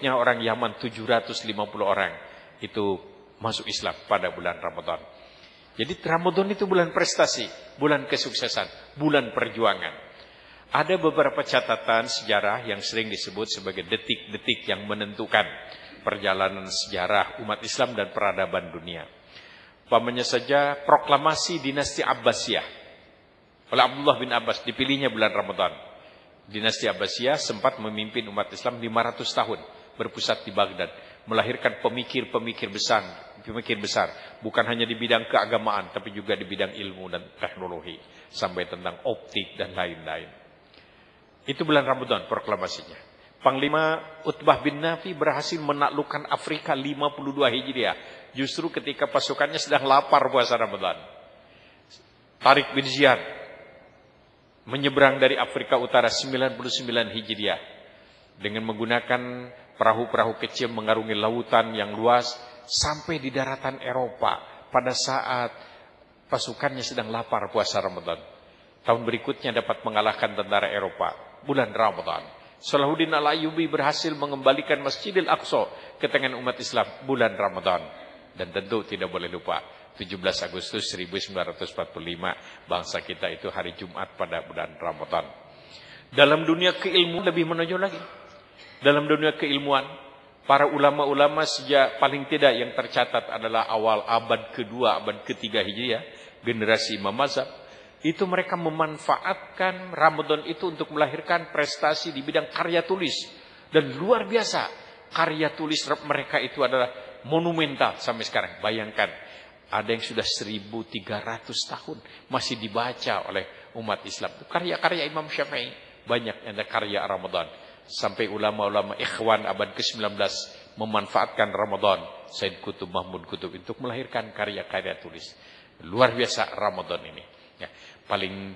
orang Yaman 750 orang itu masuk Islam pada bulan Ramadan. Jadi Ramadan itu bulan prestasi, bulan kesuksesan, bulan perjuangan. Ada beberapa catatan sejarah yang sering disebut sebagai detik-detik yang menentukan perjalanan sejarah umat Islam dan peradaban dunia. Umpamanya saja proklamasi dinasti Abbasiyah oleh Abdullah bin Abbas, dipilihnya bulan Ramadan. Dinasti Abbasiyah sempat memimpin umat Islam 500 tahun, berpusat di Baghdad, melahirkan pemikir-pemikir besar, bukan hanya di bidang keagamaan, tapi juga di bidang ilmu dan teknologi, sampai tentang optik dan lain-lain. Itu bulan Ramadan proklamasinya. Panglima Utbah bin Nafi berhasil menaklukkan Afrika 52 Hijriah, justru ketika pasukannya sedang lapar puasa Ramadan. Tariq bin Ziyad menyeberang dari Afrika Utara 99 Hijriah dengan menggunakan perahu-perahu kecil mengarungi lautan yang luas sampai di daratan Eropa pada saat pasukannya sedang lapar puasa Ramadan. Tahun berikutnya dapat mengalahkan tentara Eropa bulan Ramadan. Salahuddin Al-Ayyubi berhasil mengembalikan Masjidil Aqsa ke tangan umat Islam bulan Ramadan. Dan tentu tidak boleh lupa 17 Agustus 1945 bangsa kita itu hari Jumat pada bulan Ramadan. Dalam dunia keilmuan lebih menonjol lagi. Dalam dunia keilmuan, para ulama-ulama sejak paling tidak yang tercatat adalah awal abad kedua, abad ketiga Hijriah, generasi Imam Mazhab, itu mereka memanfaatkan Ramadan itu untuk melahirkan prestasi di bidang karya tulis. Dan luar biasa, karya tulis mereka itu adalah monumental sampai sekarang. Bayangkan, ada yang sudah 1300 tahun masih dibaca oleh umat Islam. Karya-karya Imam Syafi'i, banyak ada karya Ramadan. Sampai ulama-ulama ikhwan abad ke-19 memanfaatkan Ramadan, Said Qutb, Mahmud Qutb, untuk melahirkan karya-karya tulis. Luar biasa Ramadan ini. Ya, paling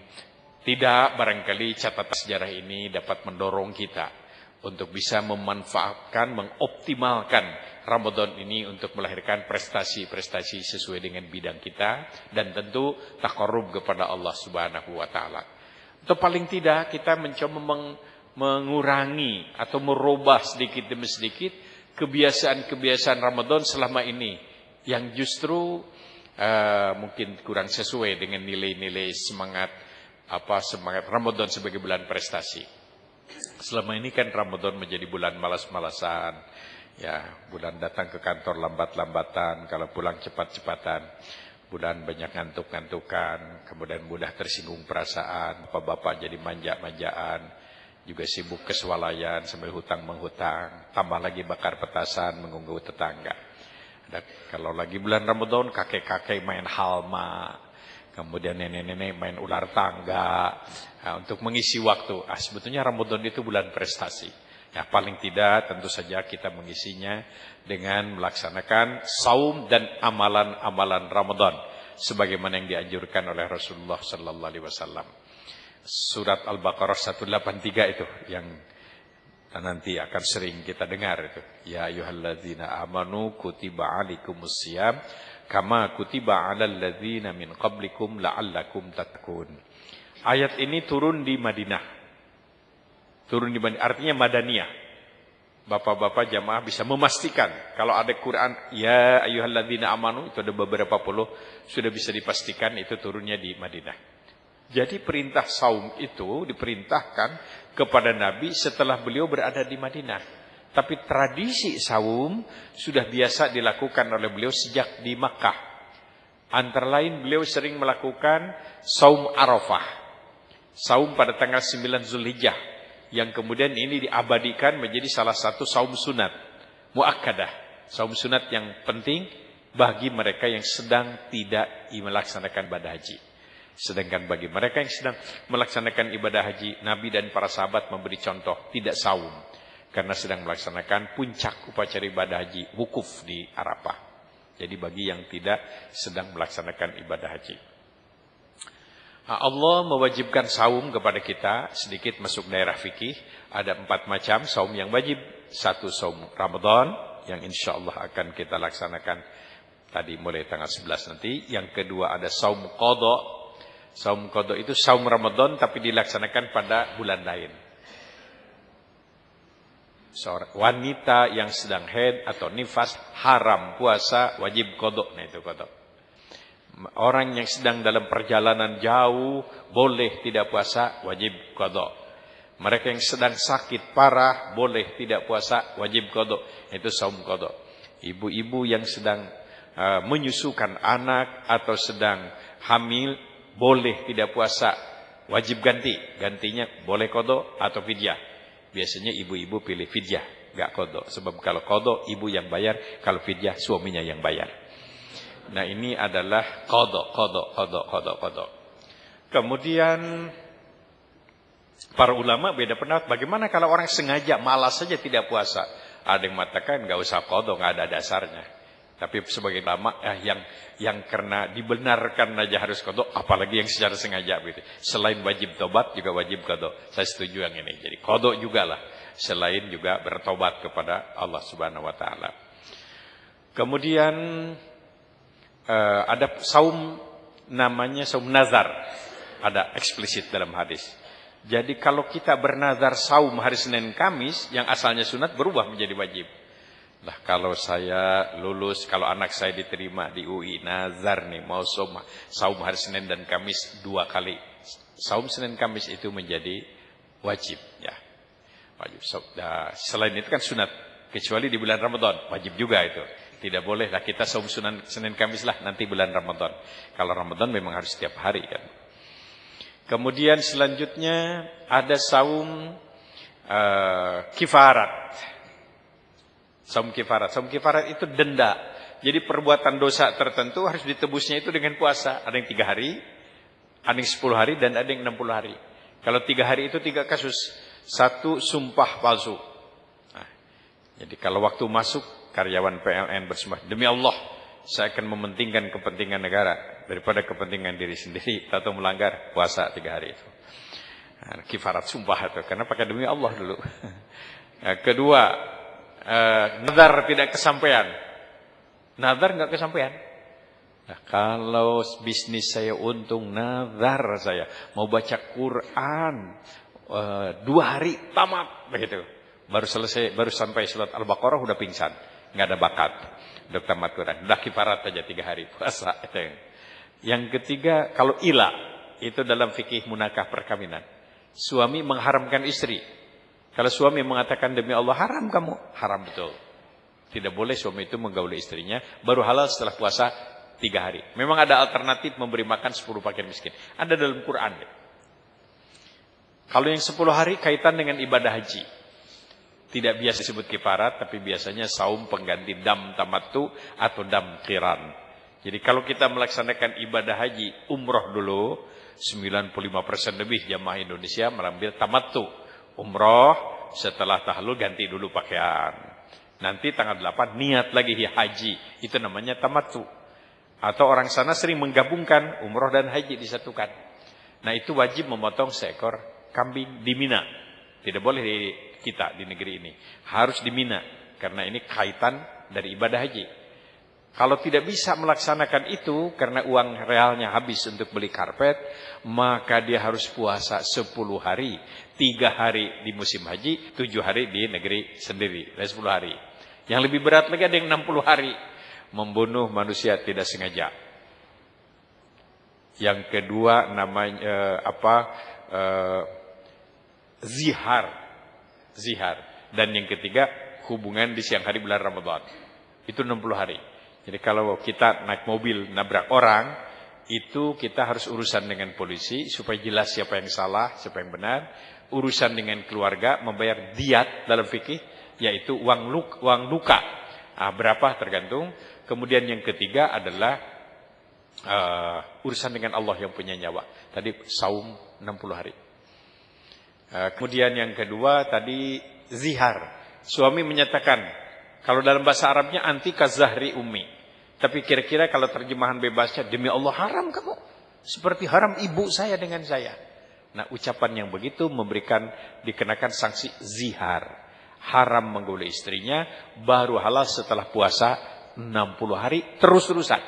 tidak barangkali catatan sejarah ini dapat mendorong kita untuk bisa memanfaatkan, mengoptimalkan Ramadan ini untuk melahirkan prestasi-prestasi sesuai dengan bidang kita, dan tentu taqarrub kepada Allah Subhanahu wa taala. Atau paling tidak kita mencoba mengurangi atau merubah sedikit demi sedikit kebiasaan-kebiasaan Ramadan selama ini yang justru mungkin kurang sesuai dengan nilai-nilai semangat Ramadan sebagai bulan prestasi. Selama ini kan Ramadan menjadi bulan malas-malasan, ya, bulan datang ke kantor lambat-lambatan, kalau pulang cepat-cepatan, bulan banyak ngantuk-ngantukan, kemudian mudah tersinggung perasaan, bapak-bapak jadi manja-manjaan, juga sibuk keswalayan sambil hutang-menghutang, tambah lagi bakar petasan mengganggu tetangga. Dan kalau lagi bulan Ramadan, kakek-kakek main halma, kemudian nenek-nenek main ular tangga, untuk mengisi waktu. Sebetulnya Ramadan itu bulan prestasi. Ya, paling tidak tentu saja kita mengisinya dengan melaksanakan saum dan amalan-amalan Ramadan sebagaimana yang dianjurkan oleh Rasulullah sallallahu alaihi wasallam. Surat Al-Baqarah 183 itu yang nanti akan sering kita dengar itu. Ya ayyuhalladzina amanu kutiba alaikumusiyam kama kutiba alal ladzina min qablikum la'allakum tattaqun. Ayat ini turun di Madinah. Artinya Madaniyah. Bapak-bapak jamaah bisa memastikan kalau ada Quran ya ayyuhalladzina amanu, itu ada beberapa puluh, sudah bisa dipastikan itu turunnya di Madinah. Jadi perintah saum itu diperintahkan kepada Nabi setelah beliau berada di Madinah. Tapi tradisi saum sudah biasa dilakukan oleh beliau sejak di Makkah. Antara lain beliau sering melakukan saum Arafah. Saum pada tanggal 9 Zulhijjah. Yang kemudian ini diabadikan menjadi salah satu saum sunat. Muakkadah. Saum sunat yang penting bagi mereka yang sedang tidak melaksanakan ibadah haji. Sedangkan bagi mereka yang sedang melaksanakan ibadah haji, Nabi dan para sahabat memberi contoh tidak saum. Karena sedang melaksanakan puncak upacara ibadah haji, wukuf di Arafah. Jadi bagi yang tidak sedang melaksanakan ibadah haji. Allah mewajibkan saum kepada kita, sedikit masuk daerah fikih. Ada 4 macam saum yang wajib. 1 saum Ramadan, yang insya Allah akan kita laksanakan tadi mulai tanggal 11 nanti. Yang kedua ada saum qadha. Saum qadha itu saum Ramadan tapi dilaksanakan pada bulan lain. Seorang wanita yang sedang haid atau nifas haram puasa, wajib qadha. Nah itu qadha. Orang yang sedang dalam perjalanan jauh boleh tidak puasa, wajib qadha. Mereka yang sedang sakit parah boleh tidak puasa, wajib qadha. Itu saum qadha. Ibu-ibu yang sedang menyusukan anak atau sedang hamil boleh tidak puasa, wajib ganti. Gantinya boleh qadha atau fidyah. Biasanya ibu-ibu pilih fidyah, enggak qadha. Sebab kalau qadha ibu yang bayar, kalau fidyah suaminya yang bayar. Nah, ini adalah qadha. Kemudian para ulama beda pendapat. Bagaimana kalau orang sengaja malas saja tidak puasa? Ada yang mengatakan enggak usah qadha, enggak ada dasarnya. Tapi sebagai ulama yang karena dibenarkan aja harus qadha, apalagi yang secara sengaja begitu. Selain wajib tobat juga wajib qadha. Saya setuju yang ini. Jadi qadha juga lah, selain juga bertobat kepada Allah Subhanahu wa taala. Kemudian ada saum namanya saum nazar. Ada eksplisit dalam hadis. Jadi kalau kita bernazar saum hari Senin Kamis yang asalnya sunat berubah menjadi wajib. Nah, kalau saya lulus, kalau anak saya diterima di UI, nazar nih mau saum hari Senin dan Kamis 2 kali. Saum Senin Kamis itu menjadi wajib, ya. Wajib. Nah, selain itu kan sunat, kecuali di bulan Ramadan, wajib juga itu. Tidak boleh lah kita saum Senin Kamis lah nanti bulan Ramadan. Kalau Ramadan memang harus setiap hari kan. Kemudian selanjutnya ada saum kifarat. Saum kifarat. Saum kifarat itu denda. Jadi perbuatan dosa tertentu harus ditebusnya itu dengan puasa. Ada yang 3 hari, ada yang 10 hari, dan ada yang 60 hari. Kalau 3 hari itu 3 kasus. 1, sumpah palsu. Nah, jadi kalau waktu masuk, karyawan PLN bersumpah, demi Allah, saya akan mementingkan kepentingan negara daripada kepentingan diri sendiri. Atau melanggar, puasa 3 hari itu. Nah, kifarat sumpah itu. Karena pakai demi Allah dulu. Nah, kedua, nazar tidak kesampaian. Nazar enggak kesampaian. Nah, kalau bisnis saya untung, nazar saya mau baca Quran 2 hari tamat begitu. Baru selesai, baru sampai surat Al-Baqarah udah pingsan, enggak ada bakat. Udah tamat Quran, udah kifarat aja 3 hari puasa itu. Yang ketiga, kalau ila itu dalam fikih munakah perkawinan. Suami mengharamkan istri. Kalau suami mengatakan demi Allah haram kamu, haram betul. Tidak boleh suami itu menggauli istrinya, baru halal setelah puasa 3 hari. Memang ada alternatif memberi makan 10 fakir miskin. Ada dalam Quran. Kalau yang 10 hari kaitan dengan ibadah haji. Tidak biasa disebut kifarat, tapi biasanya saum pengganti dam tamattu atau dam qiran. Jadi kalau kita melaksanakan ibadah haji, umroh dulu, 95% lebih jamaah Indonesia mengambil tamattu. Umroh, setelah tahlul ganti dulu pakaian. Nanti tanggal 8 niat lagi haji. Itu namanya tamattu. Atau orang sana sering menggabungkan umroh dan haji disatukan. Nah, itu wajib memotong seekor kambing di Mina. Tidak boleh di kita di negeri ini. Harus di Mina. Karena ini kaitan dari ibadah haji. Kalau tidak bisa melaksanakan itu karena uang realnya habis untuk beli karpet, maka dia harus puasa 10 hari. 3 hari di musim haji, 7 hari di negeri sendiri. Dan 10 hari. Yang lebih berat lagi ada yang 60 hari. Membunuh manusia tidak sengaja. Yang kedua namanya zihar. Zihar. Dan yang ketiga hubungan di siang hari bulan Ramadan. Itu 60 hari. Jadi kalau kita naik mobil nabrak orang, itu kita harus urusan dengan polisi supaya jelas siapa yang salah, siapa yang benar. Urusan dengan keluarga, membayar diat dalam fikih, yaitu uang luka. Berapa tergantung. Kemudian yang ketiga adalah urusan dengan Allah yang punya nyawa. Tadi saum 60 hari. Kemudian yang kedua tadi zihar. Suami menyatakan, kalau dalam bahasa Arabnya anti kazahri ummi. Tapi kira-kira kalau terjemahan bebasnya, demi Allah haram kamu. Seperti haram ibu saya dengan saya. Nah, ucapan yang begitu dikenakan sanksi zihar. Haram menggauli istrinya, baru halal setelah puasa 60 hari terus-terusan.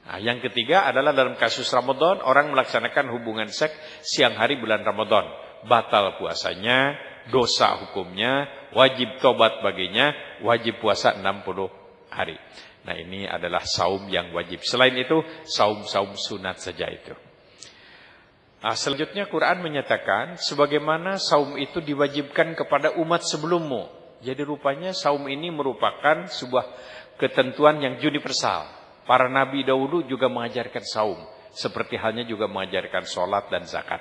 Nah, yang ketiga adalah dalam kasus Ramadan, orang melaksanakan hubungan seks siang hari bulan Ramadan. Batal puasanya, dosa hukumnya, wajib tobat baginya, wajib puasa 60 hari. Nah, ini adalah saum yang wajib. Selain itu, saum-saum sunat saja itu. Nah, selanjutnya Quran menyatakan sebagaimana saum itu diwajibkan kepada umat sebelummu. Jadi rupanya saum ini merupakan sebuah ketentuan yang universal. Para nabi dahulu juga mengajarkan saum, seperti halnya juga mengajarkan sholat dan zakat.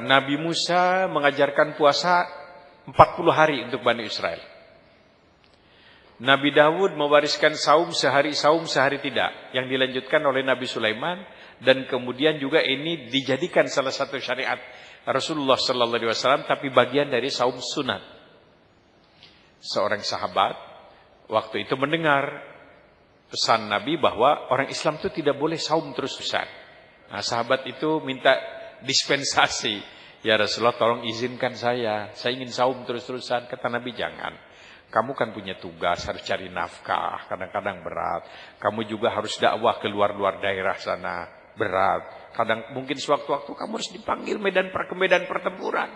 Nabi Musa mengajarkan puasa 40 hari untuk Bani Israel. Nabi Dawud mewariskan saum sehari tidak, yang dilanjutkan oleh Nabi Sulaiman, dan kemudian juga ini dijadikan salah satu syariat Rasulullah sallallahu alaihi wasallam, tapi bagian dari saum sunat. Seorang sahabat waktu itu mendengar pesan Nabi bahwa orang Islam itu tidak boleh saum terus-terusan. Nah, sahabat itu minta dispensasi. Ya Rasulullah, tolong izinkan saya ingin saum terus-terusan. Kata Nabi, jangan. Kamu kan punya tugas, harus cari nafkah, kadang-kadang berat. Kamu juga harus dakwah ke luar-luar daerah sana, berat. Kadang mungkin sewaktu-waktu kamu harus dipanggil medan pertempuran.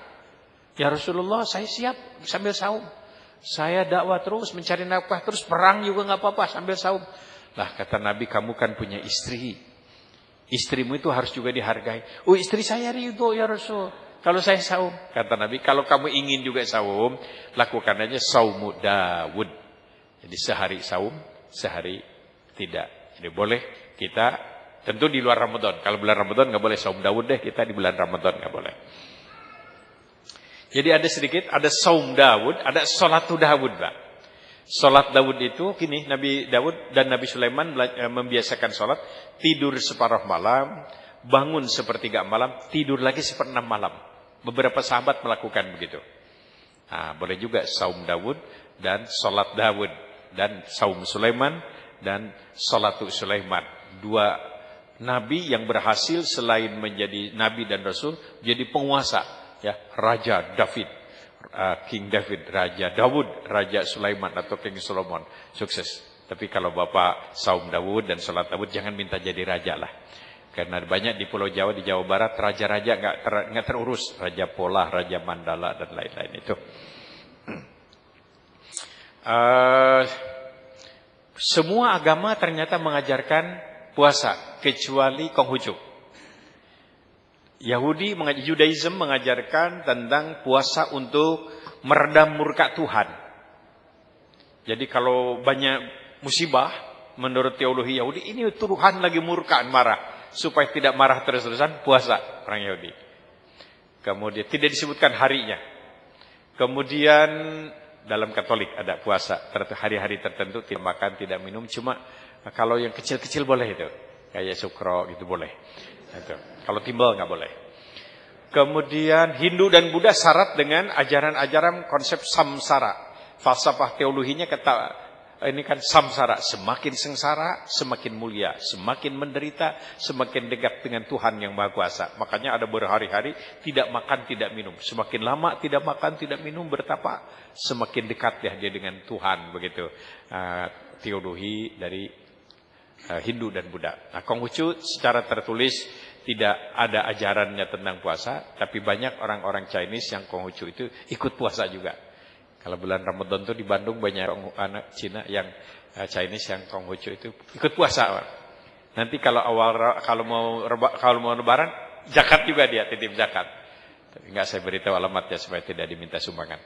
Ya Rasulullah, saya siap sambil saum. Saya dakwah terus, mencari nafkah terus, perang juga nggak apa-apa sambil saum. Lah, kata Nabi, kamu kan punya istri. Istrimu itu harus juga dihargai. Oh, istri saya ridho ya Rasul kalau saya saum. Kata Nabi, kalau kamu ingin juga saum, lakukan aja saumu Dawud. Jadi sehari saum, sehari tidak. Jadi boleh kita, tentu di luar Ramadan. Kalau bulan Ramadan nggak boleh saum Dawud deh, kita di bulan Ramadan nggak boleh. Jadi ada saum Dawud, ada sholatu Dawud, Pak. Sholat Dawud itu, gini, Nabi Dawud dan Nabi Sulaiman membiasakan sholat, tidur separuh malam, bangun sepertiga malam, tidur lagi seperenam malam. Beberapa sahabat melakukan begitu. Nah, boleh juga saum Dawud dan sholat Dawud, dan saum Sulaiman dan sholatu Sulaiman. Dua nabi yang berhasil selain menjadi nabi dan rasul, jadi penguasa. Ya, Raja David, King David, Raja Dawud, Raja Sulaiman atau King Solomon, sukses. Tapi kalau Bapak saum Dawud dan sholat Dawud, jangan minta jadi raja lah. Karena banyak di Pulau Jawa, di Jawa Barat, raja-raja nggak terurus, Raja Polah, Raja Mandala dan lain-lain itu. Semua agama ternyata mengajarkan puasa kecuali Konghucu. Judaism mengajarkan tentang puasa untuk meredam murka Tuhan. Jadi kalau banyak musibah, menurut teologi Yahudi, ini Tuhan lagi murka, marah. Supaya tidak marah terus-terusan, puasa orang Yahudi. Kemudian tidak disebutkan harinya. Kemudian dalam Katolik ada puasa, hari-hari tertentu tidak makan, tidak minum. Cuma kalau yang kecil-kecil boleh itu. Kayak sukro gitu boleh. Itu. Kalau timbal nggak boleh. Kemudian Hindu dan Buddha syarat dengan ajaran-ajaran konsep samsara. Falsafah teologinya kata ini kan samsara, semakin sengsara semakin mulia, semakin menderita semakin dekat dengan Tuhan yang Maha Kuasa. Makanya ada berhari-hari tidak makan tidak minum. Semakin lama tidak makan tidak minum bertapa, semakin dekat ya dia dengan Tuhan, begitu. Teologi dari Hindu dan Buddha. Nah, Konghucu secara tertulis tidak ada ajarannya tentang puasa, tapi banyak orang-orang Chinese yang Konghucu itu ikut puasa juga. Kalau bulan Ramadan tuh di Bandung banyak anak Cina yang Chinese yang Konghucu itu ikut puasa. Nanti kalau mau lebaran, zakat juga dia titip zakat. Tapi enggak saya beritahu alamatnya supaya tidak diminta sumbangan.